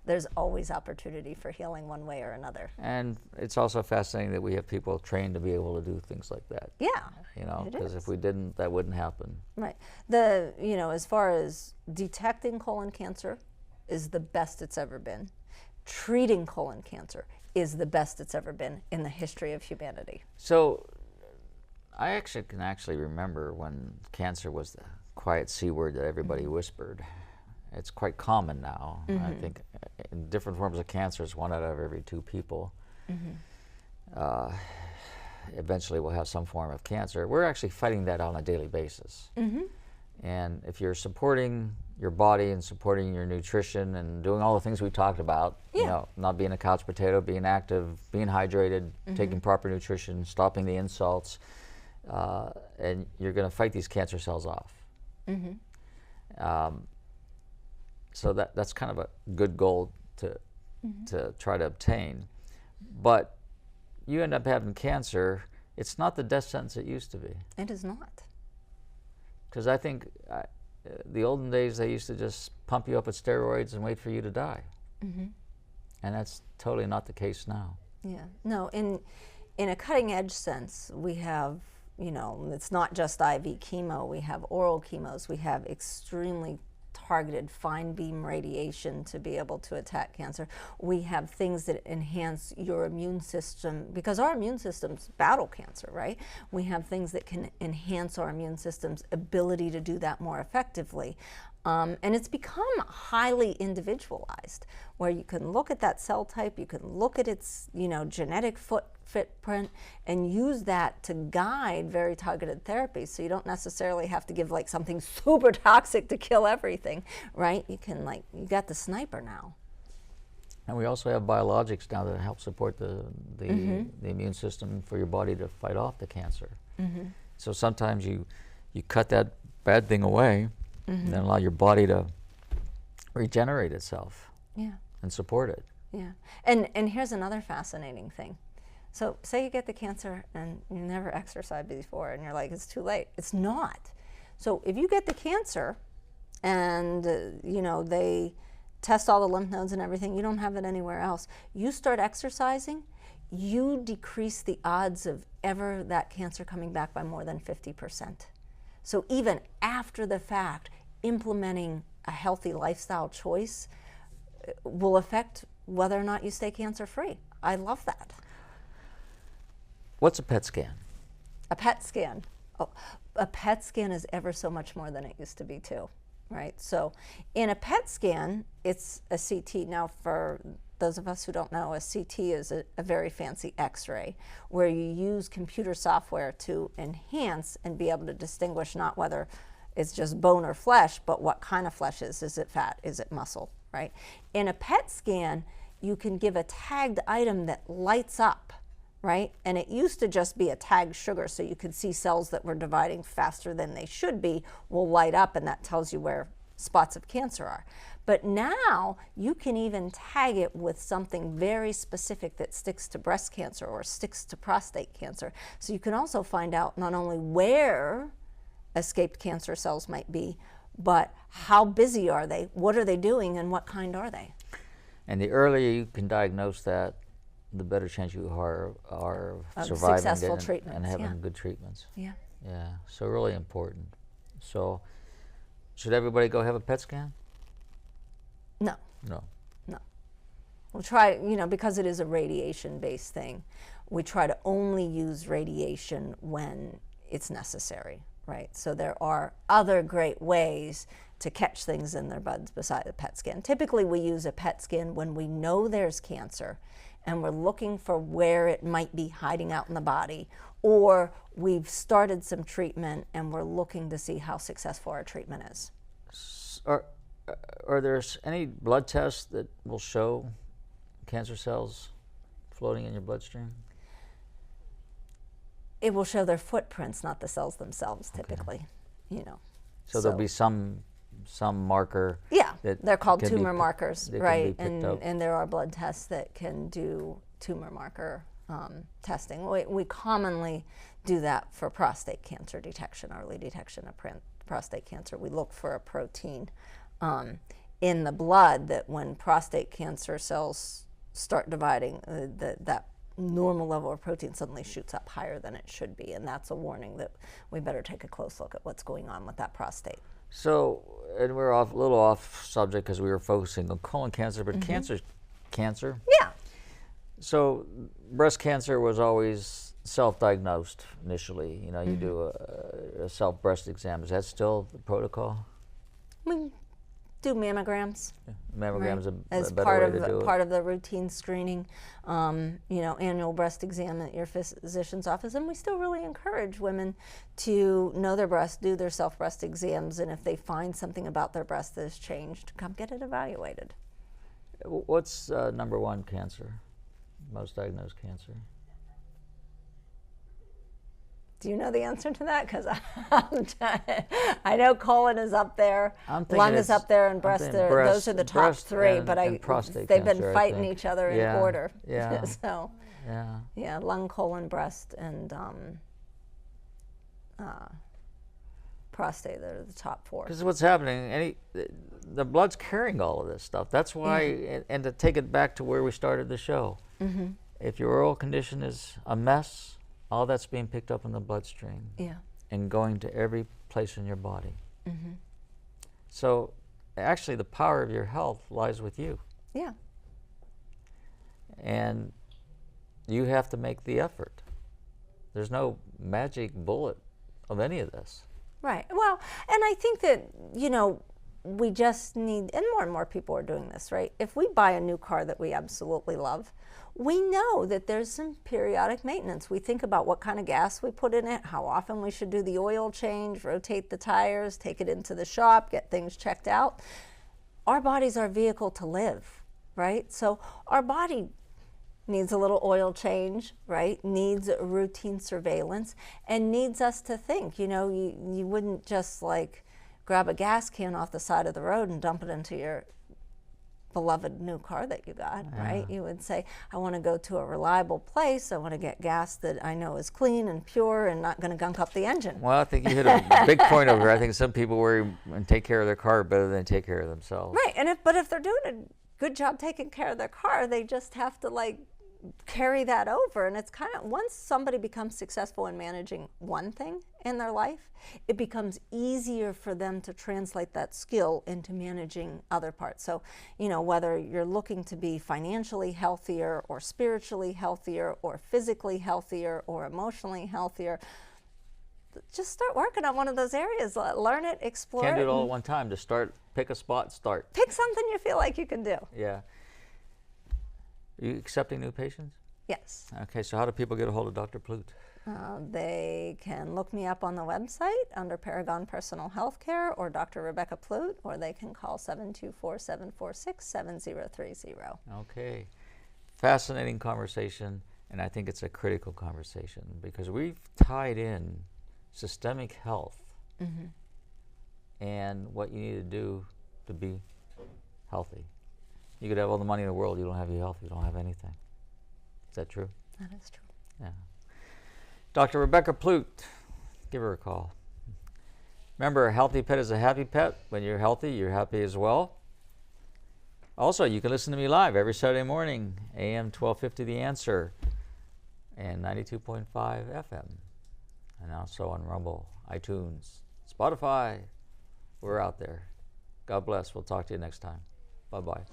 there's always opportunity for healing one way or another. And it's also fascinating that we have people trained to be able to do things like that. Yeah. You know, because if we didn't, that wouldn't happen. Right. As far as detecting colon cancer is the best it's ever been. Treating colon cancer is the best it's ever been in the history of humanity. So I can remember when cancer was the quiet C word that everybody whispered. It's quite common now. I think in different forms of cancer, it's 1 out of every 2 people. Eventually we'll have some form of cancer. We're actually fighting that on a daily basis. And if you're supporting your body and supporting your nutrition and doing all the things we talked about, you know, not being a couch potato, being active, being hydrated, taking proper nutrition, stopping the insults, and you're going to fight these cancer cells off. So that's kind of a good goal to try to obtain. But you end up having cancer, it's not the death sentence it used to be. It is not. Because I think the olden days, they used to just pump you up with steroids and wait for you to die. And that's totally not the case now. Yeah. No, in a cutting edge sense, we have, it's not just IV chemo, we have oral chemos, we have extremely targeted fine beam radiation to be able to attack cancer. We have things that enhance your immune system, because our immune systems battle cancer, right? We have things that can enhance our immune system's ability to do that more effectively. And it's become highly individualized, where you can look at that cell type, you can look at its genetic footprint, and use that to guide very targeted therapies. So you don't necessarily have to give like something super toxic to kill everything, right? You can you got the sniper now. And we also have biologics now that help support the immune system for your body to fight off the cancer. So sometimes you cut that bad thing away, and then allow your body to regenerate itself. Yeah. And support it. Yeah. And here's another fascinating thing. So say you get the cancer and you never exercised before and you're like, it's too late. It's not. So if you get the cancer and they test all the lymph nodes and everything, you don't have it anywhere else, you start exercising, you decrease the odds of ever that cancer coming back by more than 50%. So even after the fact, implementing a healthy lifestyle choice will affect whether or not you stay cancer-free. I love that. What's a PET scan? A PET scan. Oh, a PET scan is ever so much more than it used to be too, right? So in a PET scan, it's a CT. Now for those of us who don't know, a CT is a very fancy X-ray where you use computer software to enhance and be able to distinguish not whether it's just bone or flesh, but what kind of flesh is. Is it fat? Is it muscle, right? In a PET scan, you can give a tagged item that lights up, right? And it used to just be a tagged sugar, so you could see cells that were dividing faster than they should be will light up, and that tells you where spots of cancer are. But now you can even tag it with something very specific that sticks to breast cancer or sticks to prostate cancer. So you can also find out not only where escaped cancer cells might be, but how busy are they, what are they doing, and what kind are they? And the earlier you can diagnose that, the better chance you are surviving successful it treatments, and having good treatments. Yeah. Yeah, so really important. So should everybody go have a PET scan? No. No. No. We'll try, because it is a radiation-based thing, we try to only use radiation when it's necessary, right? So there are other great ways to catch things in their buds beside the PET scan. Typically we use a PET scan when we know there's cancer and we're looking for where it might be hiding out in the body, or we've started some treatment and we're looking to see how successful our treatment is. Are there any blood tests that will show cancer cells floating in your bloodstream? It will show their footprints, not the cells themselves, typically. Okay. So there'll be some marker. Yeah, that they're called tumor markers, right? And there are blood tests that can do tumor marker testing. We commonly do that for prostate cancer detection, early detection of prostate cancer. We look for a protein in the blood that when prostate cancer cells start dividing, that normal level of protein suddenly shoots up higher than it should be, and that's a warning that we better take a close look at what's going on with that prostate. So, and we're a little off subject because we were focusing on colon cancer, but cancer's cancer. Yeah. So breast cancer was always self-diagnosed initially. You do a self-breast exam. Is that still the protocol? We do mammograms. Yeah. Mammograms, right? a better way to do it. Part of the routine screening, annual breast exam at your physician's office. And we still really encourage women to know their breast, do their self-breast exams, and if they find something about their breast that has changed, come get it evaluated. What's number one cancer, most diagnosed cancer? Do you know the answer to that? Because I know colon is up there, lung is up there, and breast. Those are the top three. But they've been fighting each other in order. Yeah. So. Yeah. Lung, colon, breast, and prostate. They're the top four. Because what's happening? The blood's carrying all of this stuff. That's why. And to take it back to where we started the show, If your oral condition is a mess, all that's being picked up in the bloodstream Yeah. and going to every place in your body. Mm-hmm. So actually the power of your health lies with you. Yeah. And you have to make the effort. There's no magic bullet of any of this. Right. Well, and I think that, you know, we just need, and more people are doing this, right? If we buy a new car that we absolutely love, we know that there's some periodic maintenance. We think about what kind of gas we put in it, how often we should do the oil change, rotate the tires, take it into the shop, get things checked out. Our body's our vehicle to live, right? So our body needs a little oil change, right? Needs routine surveillance, and needs us to think. You know, you wouldn't just like grab a gas can off the side of the road and dump it into your beloved new car that you got, right? You would say, I want to go to a reliable place. I want to get gas that I know is clean and pure and not going to gunk up the engine. Well, I think you hit a big point over here. I think some people worry and take care of their car better than take care of themselves. Right, and if they're doing a good job taking care of their car, they just have to like carry that over. And it's kind of, once somebody becomes successful in managing one thing in their life, it becomes easier for them to translate that skill into managing other parts. So, you know, whether you're looking to be financially healthier or spiritually healthier or physically healthier or emotionally healthier, just start working on one of those areas. Learn it, explore it. Can't do it all at one time. Just start, pick a spot, start. Pick something you feel like you can do. Yeah. Are you accepting new patients? Yes. Okay, so how do people get a hold of Dr. Plute? They can look me up on the website under Paragon Personal Healthcare or Dr. Rebecca Plute, or they can call 724-746-7030. Okay. Fascinating conversation, and I think it's a critical conversation because we've tied in systemic health and what you need to do to be healthy. You could have all the money in the world, you don't have your health, you don't have anything. Is that true? That is true. Yeah. Dr. Rebecca Plute, give her a call. Remember, a healthy pet is a happy pet. When you're healthy, you're happy as well. Also, you can listen to me live every Saturday morning, AM 1250 The Answer, and 92.5 FM. And also on Rumble, iTunes, Spotify. We're out there. God bless. We'll talk to you next time. Bye-bye.